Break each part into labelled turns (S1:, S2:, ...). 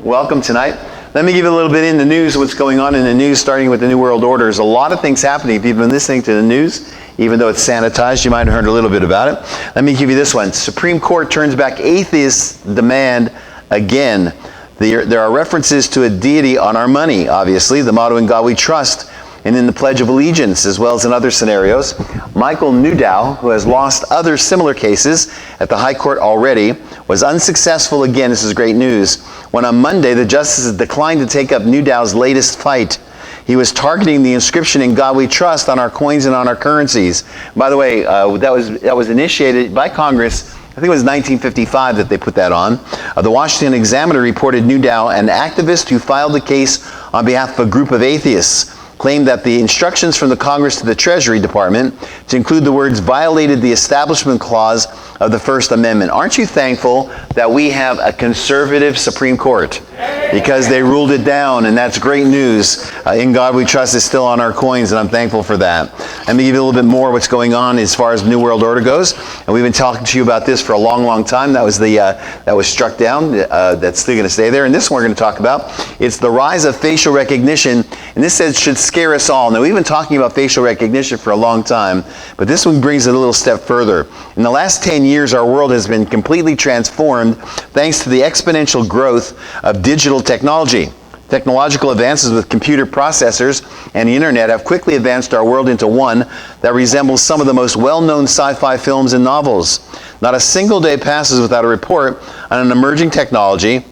S1: Welcome tonight. Let me give you a little bit in the news, what's going on in the news, starting with the New World Order. There's a lot of things happening. If you've been listening to the news, even though it's sanitized, you might have heard a little bit about it. Let me give you this one. Supreme Court turns back atheists' demand again. There are references to a deity on our money, obviously, the motto "In God We Trust," and in the Pledge of Allegiance, as well as in other scenarios. Michael Newdow, who has lost other similar cases at the High Court already, was unsuccessful again. This is great news. When on Monday, the justices declined to take up Newdow's latest fight. He was targeting the inscription "In God We Trust" on our coins and on our currencies. By the way, that was initiated by Congress. I think it was 1955 that they put that on. The Washington Examiner reported Newdow, an activist who filed the case on behalf of a group of atheists, claimed that the instructions from the Congress to the Treasury Department to include the words violated the Establishment Clause of the First Amendment. Aren't you thankful that we have a conservative Supreme Court? Because they ruled it down, and that's great news. In God We Trust is still on our coins, and I'm thankful for that. Let me give you a little bit more what's going on as far as the New World Order goes. And we've been talking to you about this for a long, long time. That was struck down. That's still going to stay there. And this one we're going to talk about. It's the rise of facial recognition. And this says should scare us all. Now, we've been talking about facial recognition for a long time, but this one brings it a little step further. In the last 10 years, our world has been completely transformed thanks to the exponential growth of digital technology. Technological advances with computer processors and the internet have quickly advanced our world into one that resembles some of the most well-known sci-fi films and novels. Not a single day passes without a report on an emerging technology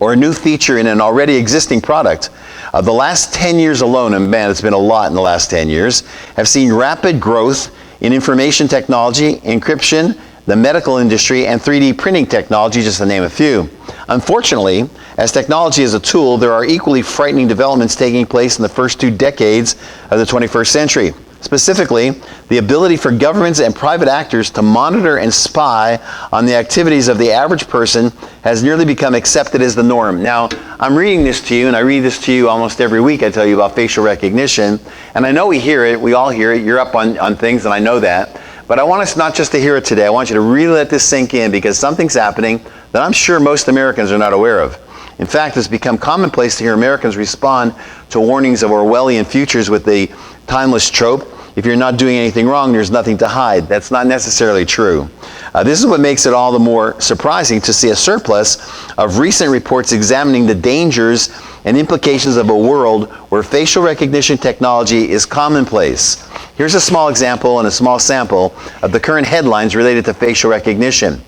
S1: or a new feature in an already existing product. The last 10 years alone, and man, it's been a lot in the last 10 years, have seen rapid growth in information technology, encryption, the medical industry, and 3D printing technology, just to name a few. Unfortunately, as technology is a tool, there are equally frightening developments taking place in the first 2 decades of the 21st century. Specifically, the ability for governments and private actors to monitor and spy on the activities of the average person has nearly become accepted as the norm. Now, I'm reading this to you, and I read this to you almost every week. I tell you about facial recognition, and I know we hear it, we all hear it, you're up on things, and I know that. But I want us not just to hear it today, I want you to really let this sink in, because something's happening that I'm sure most Americans are not aware of. In fact, it's become commonplace to hear Americans respond to warnings of Orwellian futures with the timeless trope, if you're not doing anything wrong, there's nothing to hide. That's not necessarily true. This is what makes it all the more surprising to see a surplus of recent reports examining the dangers and implications of a world where facial recognition technology is commonplace. Here's a small example and a small sample of the current headlines related to facial recognition.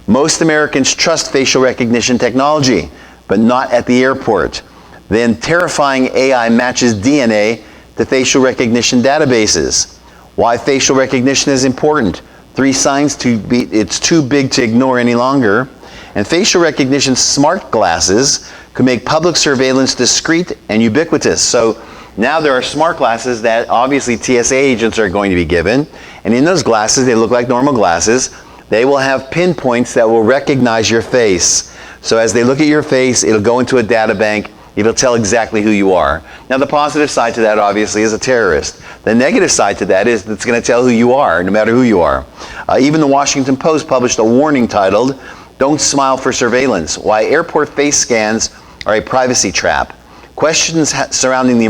S1: Most Americans trust facial recognition technology, but not at the airport. Then terrifying AI matches DNA to facial recognition databases. Why facial recognition is important. 3 signs it's too big to ignore any longer. And facial recognition smart glasses could make public surveillance discreet and ubiquitous. So now there are smart glasses that obviously TSA agents are going to be given. And in those glasses, they look like normal glasses. They will have pinpoints that will recognize your face. So as they look at your face, it'll go into a data bank. It'll tell exactly who you are. Now, the positive side to that, obviously, is a terrorist. The negative side to that is it's going to tell who you are, no matter who you are. Even the Washington Post published a warning titled, "Don't Smile for Surveillance: Why Airport Face Scans Are a Privacy Trap." Questions surrounding the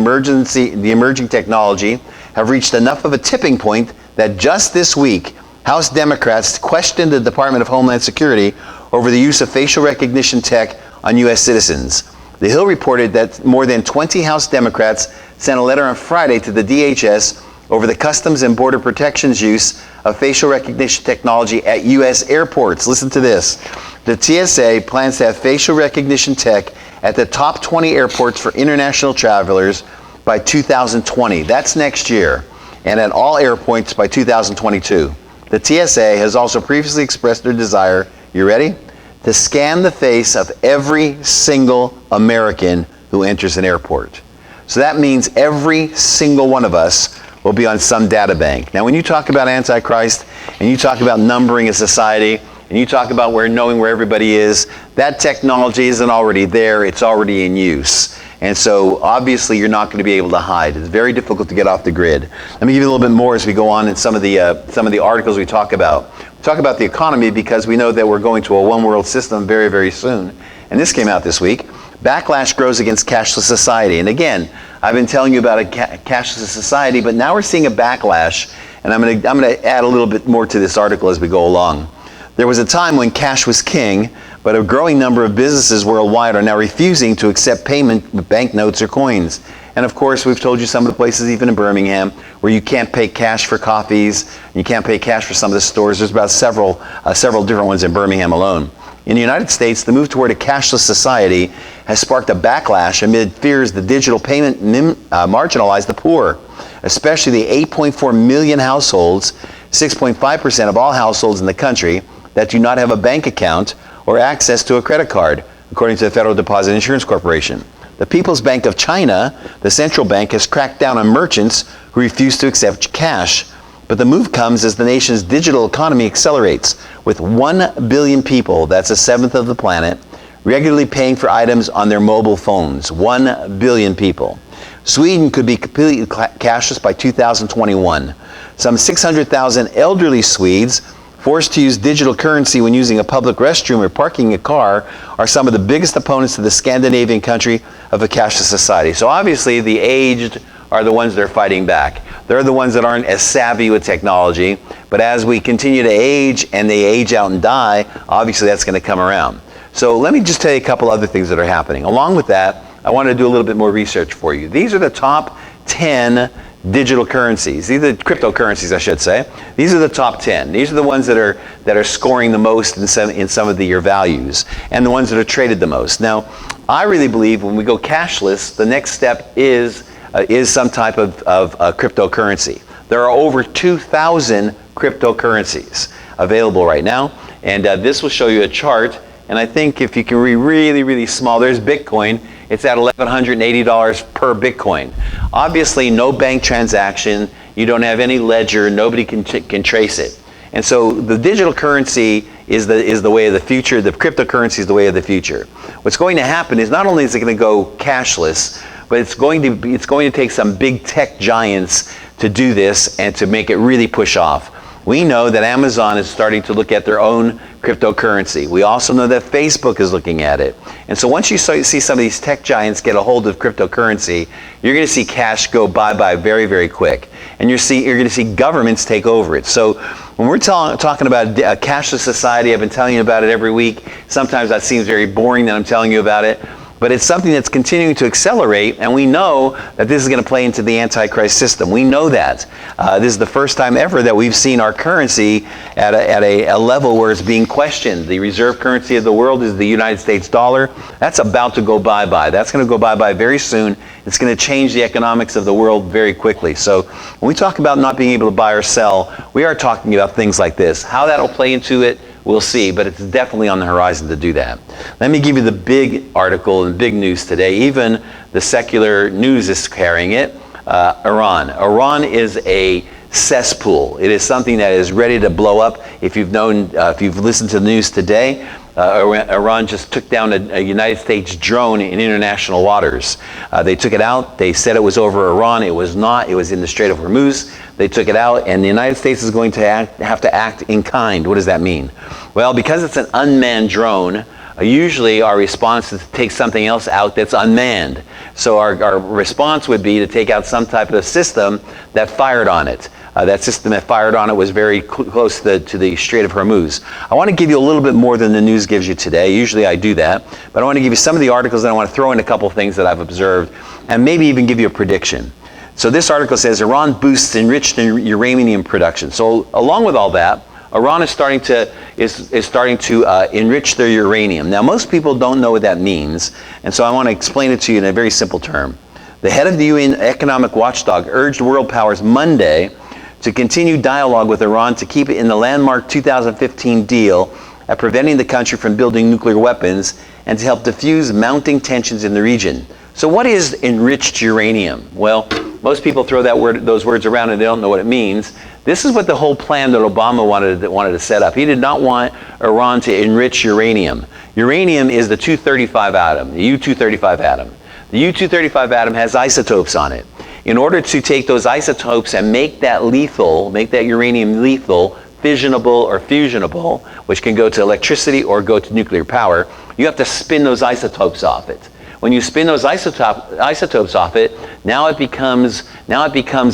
S1: emerging technology have reached enough of a tipping point that just this week, House Democrats questioned the Department of Homeland Security over the use of facial recognition tech on U.S. citizens. The Hill reported that more than 20 House Democrats sent a letter on Friday to the DHS over the Customs and Border Protection's use of facial recognition technology at U.S. airports. Listen to this. The TSA plans to have facial recognition tech at the top 20 airports for international travelers by 2020. That's next year. And at all airports by 2022. The TSA has also previously expressed their desire, you ready? To scan the face of every single American who enters an airport. So that means every single one of us will be on some data bank. Now, when you talk about Antichrist, and you talk about numbering a society, and you talk about knowing where everybody is, that technology isn't already there, it's already in use. And so obviously you're not going to be able to hide. It's very difficult to get off the grid. Let me give you a little bit more as we go on in some of the articles we talk about. We talk about the economy because we know that we're going to a one world system very, very soon. And this came out this week. Backlash grows against cashless society. And again, I've been telling you about a cashless society, but now we're seeing a backlash. And I'm going to add a little bit more to this article as we go along. There was a time when cash was king, but a growing number of businesses worldwide are now refusing to accept payment with banknotes or coins. And of course, we've told you some of the places, even in Birmingham, where you can't pay cash for coffees, you can't pay cash for some of the stores. There's about several different ones in Birmingham alone. In the United States, the move toward a cashless society has sparked a backlash amid fears the digital payment marginalize the poor, especially the 8.4 million households, 6.5% of all households in the country, that do not have a bank account or access to a credit card, according to the Federal Deposit Insurance Corporation. The People's Bank of China, the central bank, has cracked down on merchants who refuse to accept cash. But the move comes as the nation's digital economy accelerates, with 1 billion people, that's a seventh of the planet, regularly paying for items on their mobile phones. 1 billion people. Sweden could be completely cashless by 2021. Some 600,000 elderly Swedes forced to use digital currency when using a public restroom or parking a car are some of the biggest opponents of the Scandinavian country of a cashless society. So obviously the aged are the ones that are fighting back. They're the ones that aren't as savvy with technology, but as we continue to age and they age out and die, obviously that's going to come around. So let me just tell you a couple other things that are happening. Along with that, I want to do a little bit more research for you. These are the top 10 digital currencies. These are the cryptocurrencies, I should say. These are the top 10. These are the ones that are scoring the most in some of your values, and the ones that are traded the most. Now, I really believe when we go cashless, the next step is some type of cryptocurrency. There are over 2,000 cryptocurrencies available right now, and this will show you a chart. And I think if you can read really, really small, there's Bitcoin. It's at $1,180 per Bitcoin. Obviously, no bank transaction. You don't have any ledger. Nobody can trace it. And so the digital currency is the way of the future. The cryptocurrency is the way of the future. What's going to happen is not only is it going to go cashless, but it's going to take some big tech giants to do this and to make it really push off. We know that Amazon is starting to look at their own cryptocurrency. We also know that Facebook is looking at it. And so once you see some of these tech giants get a hold of cryptocurrency, you're going to see cash go bye-bye very, very quick. And you're going to see governments take over it. So when we're talking about a cashless society, I've been telling you about it every week. Sometimes that seems very boring that I'm telling you about it. But it's something that's continuing to accelerate, and we know that this is going to play into the Antichrist system. We know that. This is the first time ever that we've seen our currency at a level where it's being questioned. The reserve currency of the world is the United States dollar. That's about to go bye-bye. That's going to go bye-bye very soon. It's going to change the economics of the world very quickly. So when we talk about not being able to buy or sell, we are talking about things like this. How that will play into it, we'll see, but it's definitely on the horizon to do that. Let me give you the big article and big news today. Even the secular news is carrying it. Iran. Iran is a cesspool. It is something that is ready to blow up. If you've listened to the news today, Iran just took down a United States drone in international waters. They took it out. They said it was over Iran. It was not. It was in the Strait of Hormuz. They took it out, and the United States is going to have to act in kind. What does that mean? Well, because it's an unmanned drone, usually our response is to take something else out that's unmanned. So our response would be to take out some type of system that fired on it. That system that fired on it was very close to the Strait of Hormuz. I want to give you a little bit more than the news gives you today. Usually I do that. But I want to give you some of the articles, and I want to throw in a couple things that I've observed, and maybe even give you a prediction. So this article says Iran boosts enriched uranium production. So along with all that, Iran is starting to enrich their uranium. Now most people don't know what that means, and so I want to explain it to you in a very simple term. The head of the UN economic watchdog urged world powers Monday to continue dialogue with Iran to keep it in the landmark 2015 deal at preventing the country from building nuclear weapons and to help diffuse mounting tensions in the region. So what is enriched uranium? Well, most people throw those words around and they don't know what it means. This is what the whole plan that Obama wanted to set up. He did not want Iran to enrich uranium. Uranium is the 235 atom, the U-235 atom. The U-235 atom has isotopes on it. In order to take those isotopes and make that lethal, make that uranium lethal, fissionable or fusionable, which can go to electricity or go to nuclear power, you have to spin those isotopes off it. When you spin those isotopes off it, now it becomes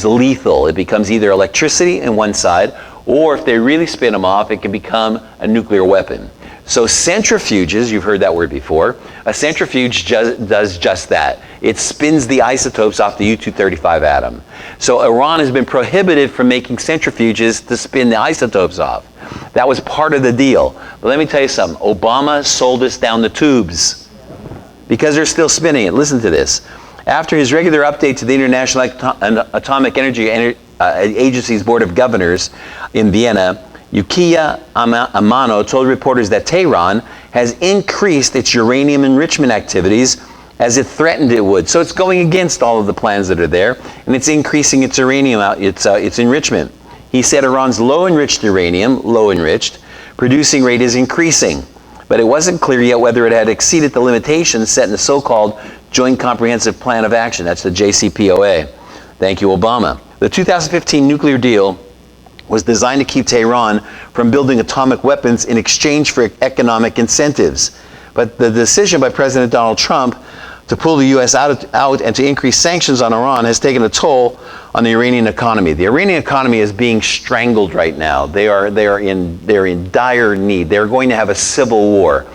S1: lethal. It becomes either electricity in one side, or if they really spin them off, it can become a nuclear weapon. So centrifuges, you've heard that word before, a centrifuge does just that. It spins the isotopes off the U-235 atom. So Iran has been prohibited from making centrifuges to spin the isotopes off. That was part of the deal. But let me tell you something. Obama sold us down the tubes because they're still spinning it. Listen to this. After his regular update to the International Atomic Energy Agency's Board of Governors in Vienna, Yukiya Amano told reporters that Tehran has increased its uranium enrichment activities as it threatened it would. So it's going against all of the plans that are there, and it's increasing its uranium, its enrichment. He said Iran's low-enriched uranium, producing rate is increasing, but it wasn't clear yet whether it had exceeded the limitations set in the so-called Joint Comprehensive Plan of Action. That's the JCPOA. Thank you, Obama. The 2015 nuclear deal was designed to keep Tehran from building atomic weapons in exchange for economic incentives. But the decision by President Donald Trump to pull the U.S. out and to increase sanctions on Iran has taken a toll on the Iranian economy. The Iranian economy is being strangled right now. They're in dire need. They're going to have a civil war.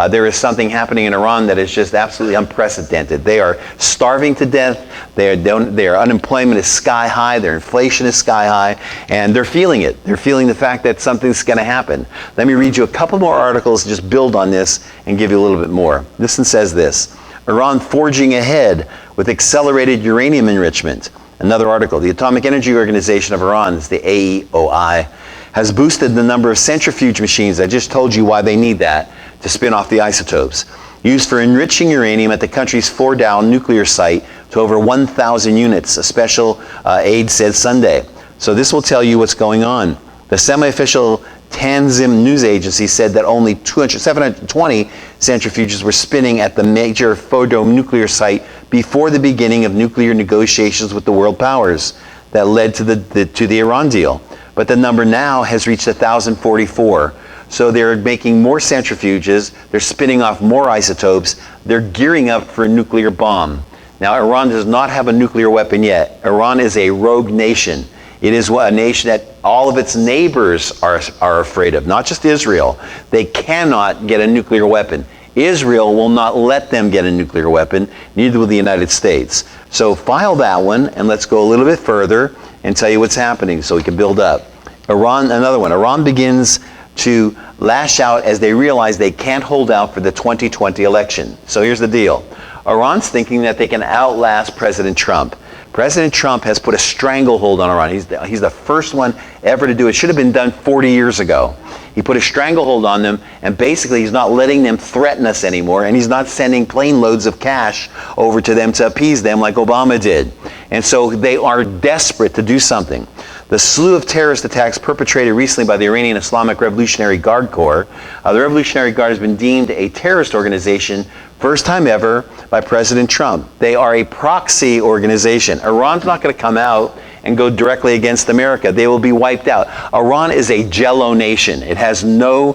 S1: There is something happening in Iran that is just absolutely unprecedented. They are starving to death. Their unemployment is sky high. Their inflation is sky high. And they're feeling it. They're feeling the fact that something's going to happen. Let me read you a couple more articles, just build on this and give you a little bit more. This one says this: Iran forging ahead with accelerated uranium enrichment. Another article: the Atomic Energy Organization of Iran, it's the AEOI, has boosted the number of centrifuge machines. I just told you why they need that, to spin off the isotopes, used for enriching uranium at the country's Fordow nuclear site to over 1,000 units, a special aide said Sunday. So this will tell you what's going on. The semi-official Tanzim news agency said that only 720 centrifuges were spinning at the major Fordow nuclear site before the beginning of nuclear negotiations with the world powers that led to the Iran deal. But the number now has reached 1,044. So they're making more centrifuges, they're spinning off more isotopes, they're gearing up for a nuclear bomb. Now, Iran does not have a nuclear weapon yet. Iran is a rogue nation. It is a nation that all of its neighbors are afraid of, not just Israel. They cannot get a nuclear weapon. Israel will not let them get a nuclear weapon, neither will the United States. So file that one, and let's go a little bit further and tell you what's happening so we can build up. Iran, another one. Iran begins to lash out as they realize they can't hold out for the 2020 election. So here's the deal. Iran's thinking that they can outlast President Trump. President Trump has put a stranglehold on Iran. He's the first one ever to do it. Should have been done 40 years ago. He put a stranglehold on them, and basically he's not letting them threaten us anymore, and he's not sending plane loads of cash over to them to appease them like Obama did. And so they are desperate to do something. The slew of terrorist attacks perpetrated recently by the Iranian Islamic Revolutionary Guard Corps, the Revolutionary Guard has been deemed a terrorist organization, first time ever, by President Trump. They are a proxy organization. Iran's not going to come out and go directly against America. They will be wiped out. Iran is a jello nation. It has no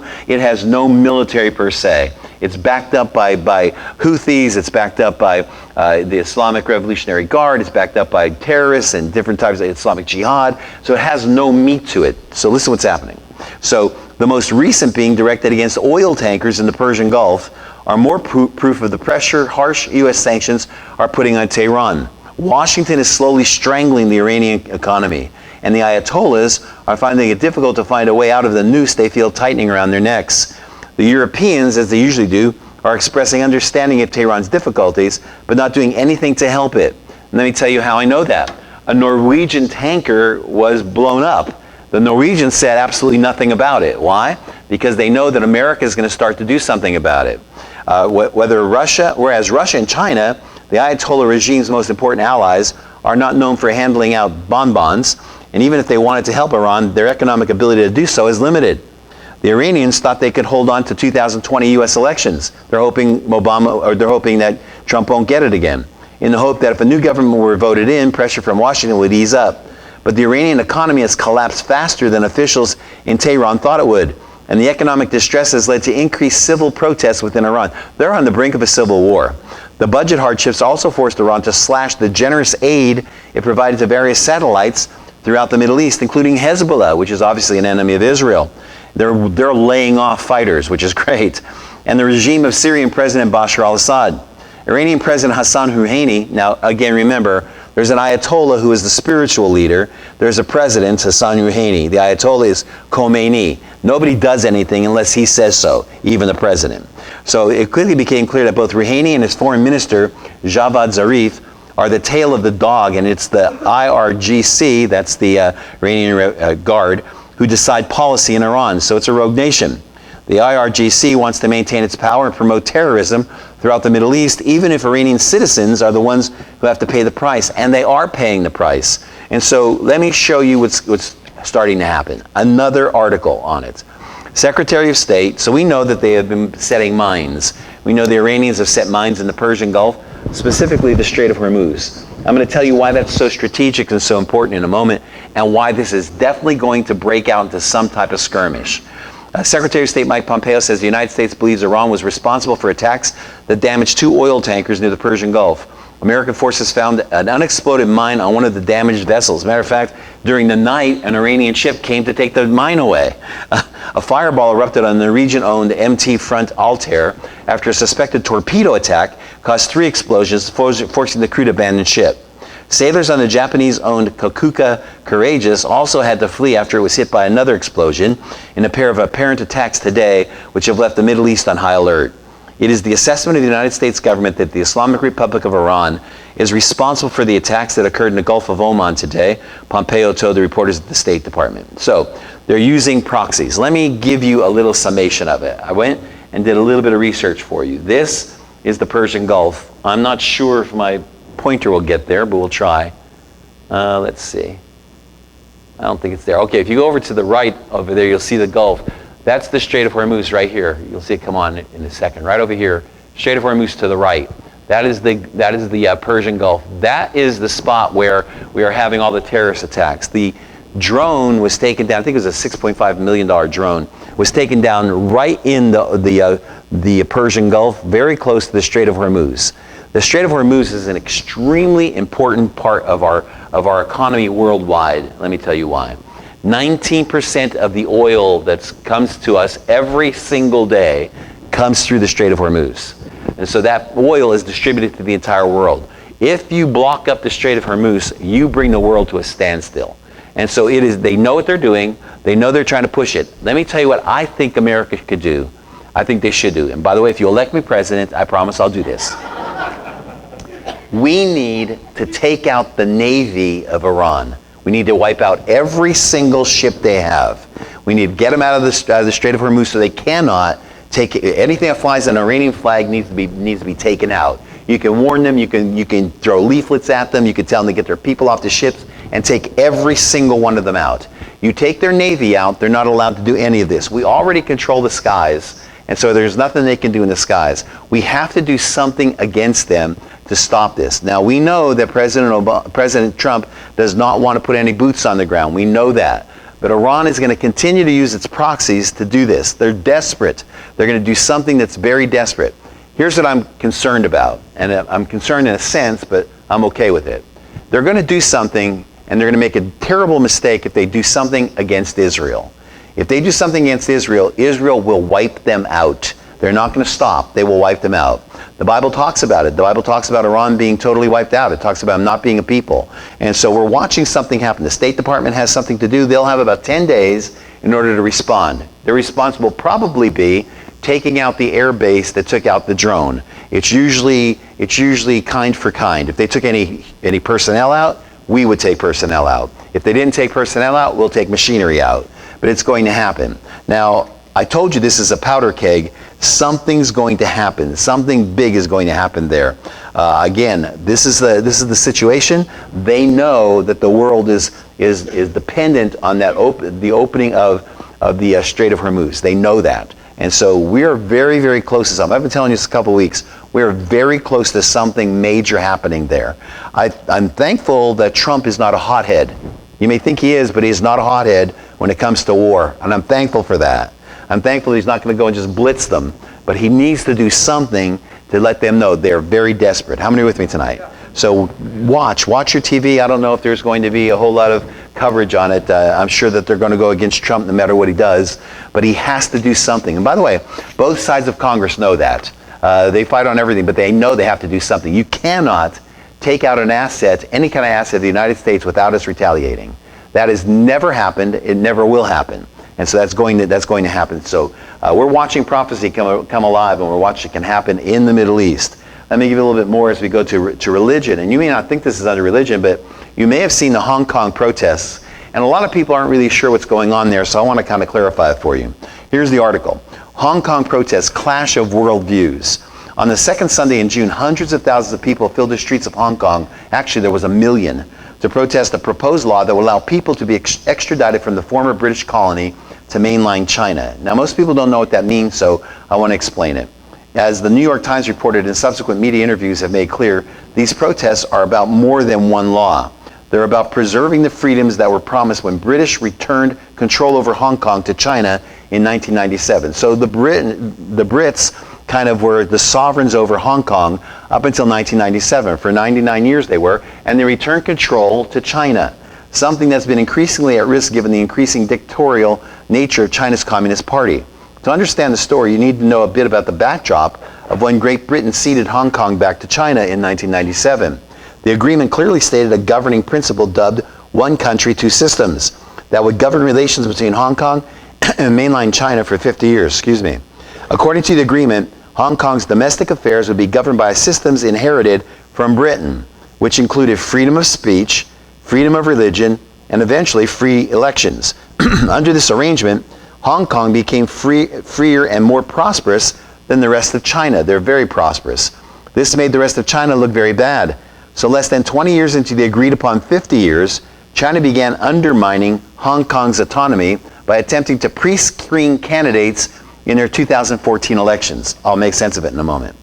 S1: military per se. It's backed up by Houthis. It's backed up by the Islamic Revolutionary Guard. It's backed up by terrorists and different types of Islamic jihad. So it has no meat to it. So listen what's happening. So the most recent being directed against oil tankers in the Persian Gulf are more proof of the pressure harsh U.S. sanctions are putting on Tehran. Washington is slowly strangling the Iranian economy, and the Ayatollahs are finding it difficult to find a way out of the noose they feel tightening around their necks. The Europeans, as they usually do, are expressing understanding of Tehran's difficulties, but not doing anything to help it. And let me tell you how I know that. A Norwegian tanker was blown up. The Norwegians said absolutely nothing about it. Why? Because they know that America is going to start to do something about it. Whereas Russia and China, the Ayatollah regime's most important allies, are not known for handling out bonbons, and even if they wanted to help Iran, their economic ability to do so is limited. The Iranians thought they could hold on to 2020 U.S. elections. They're hoping that Trump won't get it again. in the hope that if a new government were voted in, pressure from Washington would ease up. But the Iranian economy has collapsed faster than officials in Tehran thought it would. And the economic distress has led to increased civil protests within Iran. They're on the brink of a civil war. The budget hardships also forced Iran to slash the generous aid it provided to various satellites throughout the Middle East, including Hezbollah, which is obviously an enemy of Israel. They're laying off fighters, which is great. And the regime of Syrian President Bashar al-Assad. Iranian President Hassan Rouhani, now again remember, there's an Ayatollah who is the spiritual leader. There's a president, Hassan Rouhani. The Ayatollah is Khomeini. Nobody does anything unless he says so, even the president. So it quickly became clear that both Rouhani and his foreign minister, Javad Zarif, are the tail of the dog, and it's the IRGC, that's the Iranian Guard, who decide policy in Iran. So it's a rogue nation. The IRGC wants to maintain its power and promote terrorism throughout the Middle East, even if Iranian citizens are the ones who have to pay the price, and they are paying the price. And so let me show you what's starting to happen. Another article on it. Secretary of State, so we know that they have been setting mines. We know the Iranians have set mines in the Persian Gulf, specifically the Strait of Hormuz. I'm going to tell you why that's so strategic and so important in a moment, and why this is definitely going to break out into some type of skirmish. Secretary of State Mike Pompeo says the United States believes Iran was responsible for attacks that damaged 2 oil tankers near the Persian Gulf. American forces found an unexploded mine on one of the damaged vessels. As a matter of fact, during the night, an Iranian ship came to take the mine away. A fireball erupted on the Norwegian-owned MT Front Altair after a suspected torpedo attack caused 3 explosions, forcing the crew to abandon ship. Sailors on the Japanese-owned Kokuka Courageous also had to flee after it was hit by another explosion in a pair of apparent attacks today, which have left the Middle East on high alert. It is the assessment of the United States government that the Islamic Republic of Iran is responsible for the attacks that occurred in the Gulf of Oman today, Pompeo told the reporters at the State Department. So they're using proxies. Let me give you a little summation of it. I went and did a little bit of research for you. This is the Persian Gulf. I'm not sure if my pointer will get there, but we'll try. Let's see. I don't think it's there. Okay, if you go over to the right over there, you'll see the Gulf. That's the Strait of Hormuz right here. You'll see it come on in a second. Right over here, Strait of Hormuz to the right. That is the Persian Gulf. That is the spot where we are having all the terrorist attacks. The drone was taken down. I think it was a $6.5 million drone. Was taken down right in the Persian Gulf, very close to the Strait of Hormuz. The Strait of Hormuz is an extremely important part of our economy worldwide. Let me tell you why. 19% of the oil that comes to us every single day comes through the Strait of Hormuz. And so that oil is distributed to the entire world. If you block up the Strait of Hormuz, you bring the world to a standstill. And so they know what they're doing. They know they're trying to push it. Let me tell you what I think America could do. I think they should do. And by the way, if you elect me president, I promise I'll do this. We need to take out the Navy of Iran. We need to wipe out every single ship they have. We need to get them out of the Strait of Hormuz so they cannot take anything that flies an Iranian flag needs to be taken out. You can warn them. You can throw leaflets at them. You can tell them to get their people off the ships and take every single one of them out. You take their Navy out, they're not allowed to do any of this. We already control the skies, and so there's nothing they can do in the skies. We have to do something against them to stop this. Now, we know that President Trump does not want to put any boots on the ground. We know that. But Iran is going to continue to use its proxies to do this. They're desperate. They're going to do something that's very desperate. Here's what I'm concerned about. And I'm concerned in a sense, but I'm okay with it. They're going to do something, and they're going to make a terrible mistake if they do something against Israel. If they do something against Israel, Israel will wipe them out. They're not going to stop. They will wipe them out. The Bible talks about it. The Bible talks about Iran being totally wiped out. It talks about them not being a people. And so we're watching something happen. The State Department has something to do. They'll have about 10 days in order to respond. Their response will probably be taking out the air base that took out the drone. It's usually kind for kind. If they took any personnel out, we would take personnel out. If they didn't take personnel out, we'll take machinery out. But it's going to happen. Now, I told you this is a powder keg. Something's going to happen. Something big is going to happen there. Again, this is the situation. They know that the world is dependent on the opening of the Strait of Hormuz. They know that. And so we are very, very close to something. I've been telling you this a couple of weeks. We are very close to something major happening there. I'm thankful that Trump is not a hothead. You may think he is, but he's not a hothead when it comes to war. And I'm thankful for that. I'm thankful he's not going to go and just blitz them. But he needs to do something to let them know they're very desperate. How many are with me tonight? So watch your TV. I don't know if there's going to be a whole lot of coverage on it. I'm sure that they're going to go against Trump no matter what he does. But he has to do something. And by the way, both sides of Congress know that. They fight on everything, but they know they have to do something. You cannot take out an asset, any kind of asset of the United States without us retaliating. That has never happened. It never will happen. And so that's going to happen. So we're watching prophecy come alive, and we're watching it can happen in the Middle East. Let me give you a little bit more as we go to religion. And you may not think this is under religion, but you may have seen the Hong Kong protests. And a lot of people aren't really sure what's going on there, so I want to kind of clarify it for you. Here's the article. Hong Kong protests, clash of worldviews. On the second Sunday in June, hundreds of thousands of people filled the streets of Hong Kong. Actually, there was 1 million, to protest a proposed law that will allow people to be extradited from the former British colony to mainland China. Now, most people don't know what that means, so I want to explain it. As the New York Times reported and subsequent media interviews have made clear, these protests are about more than one law. They're about preserving the freedoms that were promised when British returned control over Hong Kong to China in 1997. So the Brits kind of were the sovereigns over Hong Kong up until 1997. For 99 years they were, and they returned control to China, something that's been increasingly at risk given the increasing dictatorial nature of China's Communist Party. To understand the story, you need to know a bit about the backdrop of when Great Britain ceded Hong Kong back to China in 1997. The agreement clearly stated a governing principle dubbed one country, two systems that would govern relations between Hong Kong and mainland China for 50 years. According to the agreement, Hong Kong's domestic affairs would be governed by systems inherited from Britain, which included freedom of speech, freedom of religion, and eventually free elections. Under this arrangement, Hong Kong became freer and more prosperous than the rest of China. They're very prosperous. This made the rest of China look very bad. So less than 20 years into the agreed upon 50 years, China began undermining Hong Kong's autonomy by attempting to pre-screen candidates in their 2014 elections. I'll make sense of it in a moment.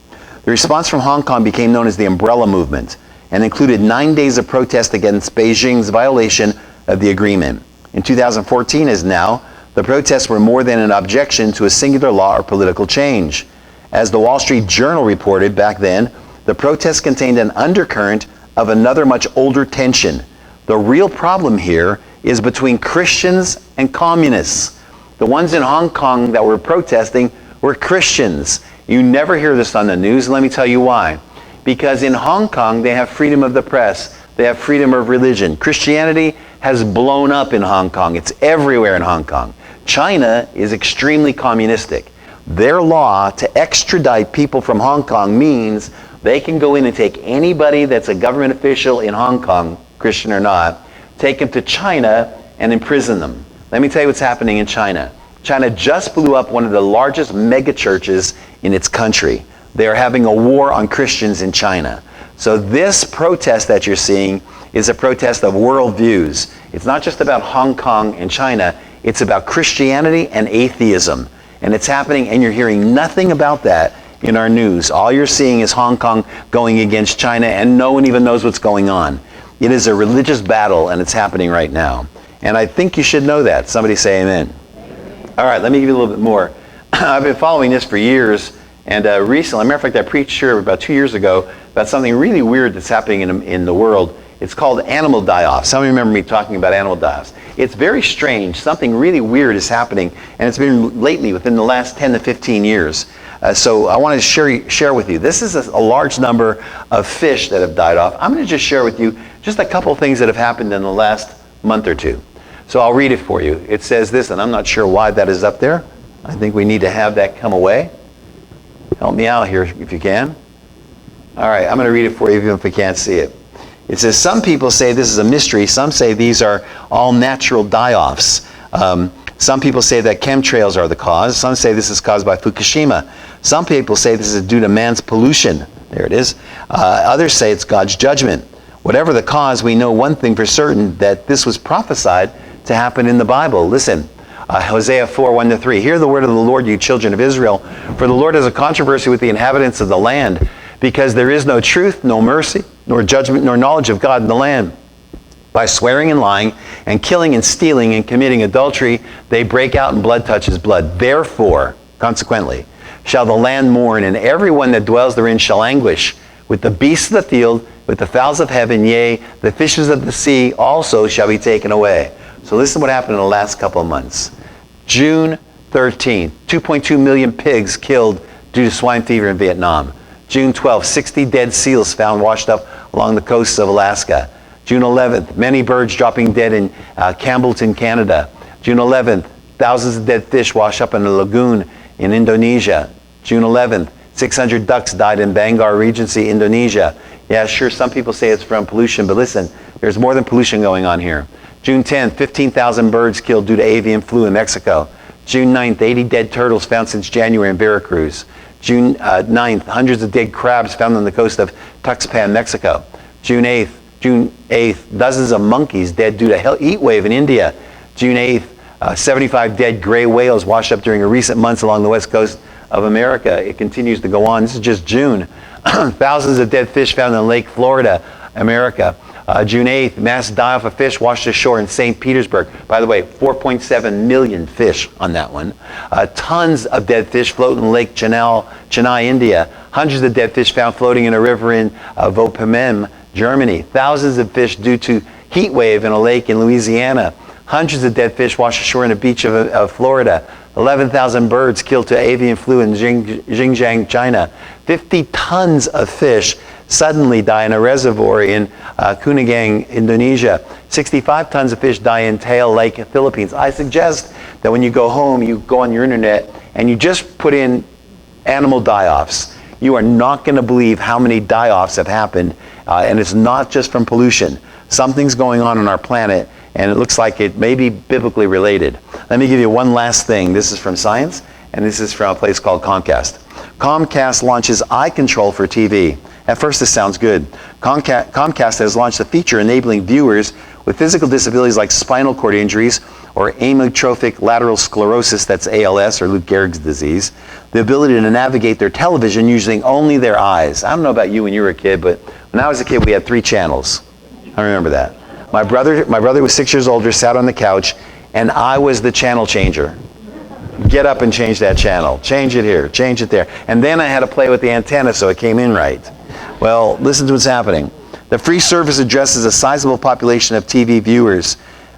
S1: The response from Hong Kong became known as the Umbrella Movement and included 9 days of protest against Beijing's violation of the agreement. In 2014, as now, the protests were more than an objection to a singular law or political change. As the Wall Street Journal reported back then, the protests contained an undercurrent of another much older tension. The real problem here is between Christians and communists. The ones in Hong Kong that were protesting were Christians. You never hear this on the news, and let me tell you why. Because in Hong Kong, they have freedom of the press. They have freedom of religion. Christianity has blown up in Hong Kong. It's everywhere in Hong Kong. China is extremely communistic. Their law to extradite people from Hong Kong means they can go in and take anybody that's a government official in Hong Kong, Christian or not, take them to China and imprison them. Let me tell you what's happening in China. China just blew up one of the largest mega churches in its country. They're having a war on Christians in China. So this protest that you're seeing is a protest of worldviews. It's not just about Hong Kong and China. It's about Christianity and atheism. And it's happening, and you're hearing nothing about that in our news. All you're seeing is Hong Kong going against China, and no one even knows what's going on. It is a religious battle, and it's happening right now. And I think you should know that. Somebody say amen. All right, let me give you a little bit more. I've been following this for years, and recently, as a matter of fact, I preached here about 2 years ago about something really weird that's happening in the world. It's called animal die-offs. Some of you remember me talking about animal die-offs. It's very strange. Something really weird is happening, and it's been lately, within the last 10 to 15 years. So I want to share with you. This is a large number of fish that have died off. I'm going to just share with you just a couple things that have happened in the last month or two. So I'll read it for you. It says this, and I'm not sure why that is up there. I think we need to have that come away. Help me out here if you can. All right, I'm going to read it for you even if we can't see it. It says, some people say this is a mystery. Some say these are all natural die-offs. Some people say that chemtrails are the cause. Some say this is caused by Fukushima. Some people say this is due to man's pollution. There it is. Others say it's God's judgment. Whatever the cause, we know one thing for certain, that this was prophesied to happen in the Bible. Listen, Hosea 4, 1-3. Hear the word of the Lord, you children of Israel. For the Lord has a controversy with the inhabitants of the land, because there is no truth, no mercy, nor judgment, nor knowledge of God in the land. By swearing and lying, and killing and stealing and committing adultery, they break out and blood touches blood. Therefore, consequently, shall the land mourn, and everyone that dwells therein shall anguish. With the beasts of the field, with the fowls of heaven, yea, the fishes of the sea also shall be taken away. So listen to what happened in the last couple of months. June 13th, 2.2 million pigs killed due to swine fever in Vietnam. June 12th, 60 dead seals found washed up along the coasts of Alaska. June 11th, many birds dropping dead in Campbellton, Canada. June 11th, thousands of dead fish wash up in a lagoon in Indonesia. June 11th, 600 ducks died in Bangar Regency, Indonesia. Yeah, sure, some people say it's from pollution, but listen, there's more than pollution going on here. June 10th, 15,000 birds killed due to avian flu in Mexico. June 9th, 80 dead turtles found since January in Veracruz. June 9th, hundreds of dead crabs found on the coast of Tuxpan, Mexico. June 8th, dozens of monkeys dead due to heat wave in India. June 8th, 75 dead gray whales washed up during recent months along the west coast of America. It continues to go on. This is just June. Thousands of dead fish found in Lake Florida, America. June 8th, mass die-off of fish washed ashore in St. Petersburg. By the way, 4.7 million fish on that one. Tons of dead fish float in Lake Chennai, India. Hundreds of dead fish found floating in a river in Vopemem, Germany. Thousands of fish due to heat wave in a lake in Louisiana. Hundreds of dead fish washed ashore on a beach of Florida. 11,000 birds killed to avian flu in Xinjiang, China. 50 tons of fish suddenly die in a reservoir in Kuningan, Indonesia. 65 tons of fish die in Tail Lake, Philippines. I suggest that when you go home, you go on your internet and you just put in animal die-offs. You are not going to believe how many die-offs have happened, and it's not just from pollution. Something's going on our planet, and it looks like it may be biblically related. Let me give you one last thing. This is from Science, and this is from a place called Comcast. Comcast launches eye control for TV. At first, this sounds good. Comcast has launched a feature enabling viewers with physical disabilities like spinal cord injuries or amyotrophic lateral sclerosis, that's ALS, or Lou Gehrig's disease, the ability to navigate their television using only their eyes. I don't know about you when you were a kid, but when I was a kid, we had 3 channels. I remember that. My brother was 6 years older, sat on the couch, and I was the channel changer. Get up and change that channel. Change it here, change it there. And then I had to play with the antenna so it came in right. Well, listen to what's happening. The free service addresses a sizable population of TV viewers.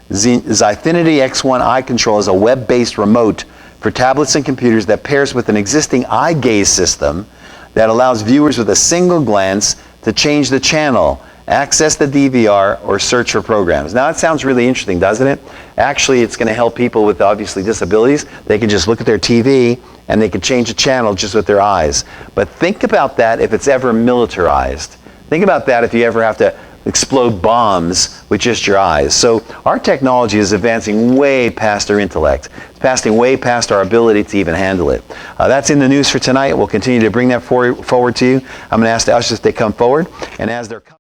S1: Xifinity X1 Eye Control is a web-based remote for tablets and computers that pairs with an existing eye gaze system that allows viewers with a single glance to change the channel, access the DVR, or search for programs. Now, that sounds really interesting, doesn't it? Actually, it's going to help people with, obviously, disabilities. They can just look at their TV and they can change the channel just with their eyes. But think about that if it's ever militarized. Think about that if you ever have to explode bombs with just your eyes. So our technology is advancing way past our intellect. It's passing way past our ability to even handle it. That's in the news for tonight. We'll continue to bring that forward to you. I'm going to ask the ushers if they come forward. And as they're coming,